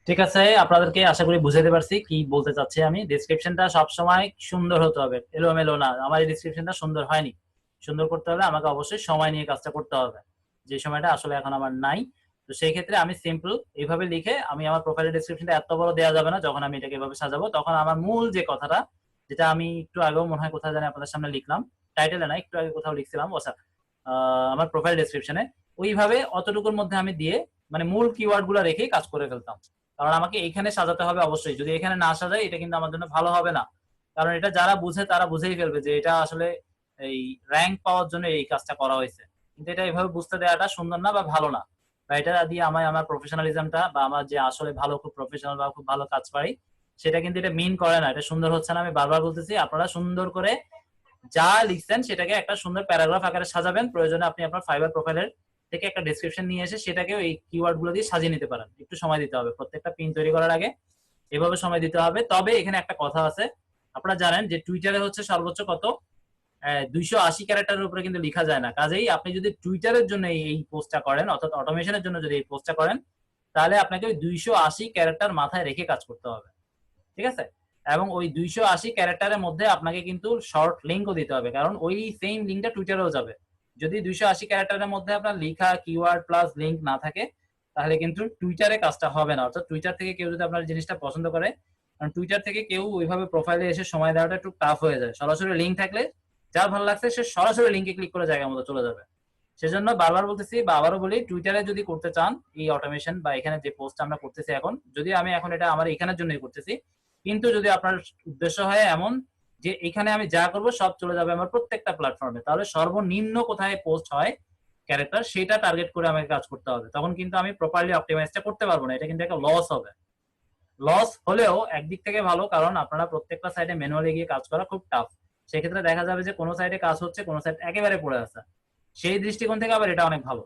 ঠিক আছে, আপনাদেরকে আশা করি বুঝাতে পারছি কি বলতে চাচ্ছি। আমি ডেসক্রিপশনটা সবসময় সুন্দর হতে হবে, এলোমেলো না। আমার এই ডেসক্রিপশনটা সুন্দর হয়নি। সুন্দর করতে হলে আমাকে অবশ্যই সময় নিয়ে কাজটা করতে হবে, যে সময়টা আসলে এখন আমার নাই। তো সেই ক্ষেত্রে আমি সিম্পল এইভাবে লিখে, আমি আমার প্রোফাইলের ডেসক্রিপশনটা এত বড় দেওয়া যাবে না যখন আমি এটাকে এভাবে সাজাবো। তখন আমার মূল যে কথাটা, যেটা আমি একটু আগেও মনে হয় কোথায় জানি আপনাদের সামনে লিখলাম, টাইটেলে না, একটু আগে কোথাও লিখছিলাম, ও আচ্ছা, আমার প্রোফাইল ডেসক্রিপশনে ওইভাবে অতটুকুর মধ্যে আমি দিয়ে, মানে মূল কিওয়ার্ড গুলো রেখেই কাজ করে ফেলতাম। কারণ আমাকে এইখানে সাজাতে হবে অবশ্যই। যদি এখানে না সাজাই এটা কিন্তু আমার জন্য ভালো হবে না। কারণ এটা যারা বুঝে তারা বুঝেই ফেলবে যে এটা আসলে এই র্যাঙ্ক পাওয়ার জন্য এই কাজটা করা হয়েছে। কিন্তু এটা এভাবে বুঝতে দেওয়াটা সুন্দর না বা ভালো না। বা এটা দিয়ে আমি আমার প্রফেশনালিজমটা বা আমার যে আসলে ভালো, খুব প্রফেশনাল বা খুব ভালো কাজ পারি, সেটা কিন্তু এটা মিন করে না। এটা সুন্দর হচ্ছে না। আমি বারবার বলতেছি, আপনারা সুন্দর করে যা লিখছেন সেটাকে একটা সুন্দর প্যারাগ্রাফ আকারে সাজাবেন। প্রয়োজনে আপনি আপনার ফাইবার প্রোফাইলের থেকে একটা ডেসক্রিপশন নিয়ে এসে সেটাকেও এই কিওয়ার্ড গুলো দিয়ে সাজিয়ে নিতে পারেন। একটু সময় দিতে হবে প্রত্যেকটা পিন তৈরি করার আগে, এভাবে সময় দিতে হবে। তবে এখানে একটা কথা আছে, আপনারা জানেন যে টুইটারে হচ্ছে সর্বোচ্চ কত, 280 ক্যারেক্টারের উপরে কিন্তু লেখা যায় না। কাজেই আপনি যদি টুইটারের জন্য এই পোস্টটা করেন, অর্থাৎ অটোমেশনের জন্য যদি এই পোস্টটা করেন, তাহলে আপনাকে ওই 280 ক্যারেক্টার মাথায় রেখে কাজ করতে হবে। ঠিক আছে? এবং ওই 280 ক্যারেক্টারের মধ্যে আপনাকে কিন্তু শর্ট লিঙ্কও দিতে হবে, কারণ ওই সেম লিঙ্কটা টুইটারেও যাবে। যদি 280 ক্যারেক্টারের মধ্যে আপনার লেখা কিওয়ার্ড প্লাস লিঙ্ক না থাকে, তাহলে কিন্তু টুইটারে কাজটা হবে না। অর্থাৎ টুইটার থেকে কেউ যদি আপনার জিনিসটা পছন্দ করে, কারণ টুইটার থেকে কেউ ওইভাবে প্রোফাইলে এসে সময় দেওয়াটা একটু টাফ হয়ে যায়। সরাসরি লিঙ্ক থাকলে যার ভালো লাগছে সে সরাসরি লিঙ্কে ক্লিক করে জায়গা মতো চলে যাবে। সেজন্য বারবার বলতেছি বা আবারও বলি, টুইটারে যদি করতে চান এই অটোমেশন বা এখানে যে পোস্ট আমরা করতেছি এখন, যদি আমি এখন এটা আমার এখানের জন্যই করতেছি, কিন্তু যদি আপনার উদ্দেশ্য হয় এমন যে এখানে আমি যা করব সব চলে যাবে আমার প্রত্যেকটা প্ল্যাটফর্মে, তাহলে সর্বনিম্ন কোথায় পোস্ট হয় ক্যারেক্টার, সেটা টার্গেট করে আমাকে কাজ করতে হবে। তখন কিন্তু আমি প্রপারলি অপটিমাইজটা করতে পারবো না। এটা কিন্তু একটা লস হবে। লস হলেও একদিক থেকে ভালো, কারণ আপনারা প্রত্যেকটা সাইডে ম্যানুয়ালি গিয়ে কাজ করা খুব টাফ। সেক্ষেত্রে দেখা যাবে যে কোনো সাইডে কাজ হচ্ছে, কোনো সাইড একেবারে পড়ে আছে। সেই দৃষ্টিকোণ থেকে আবার এটা অনেক ভালো।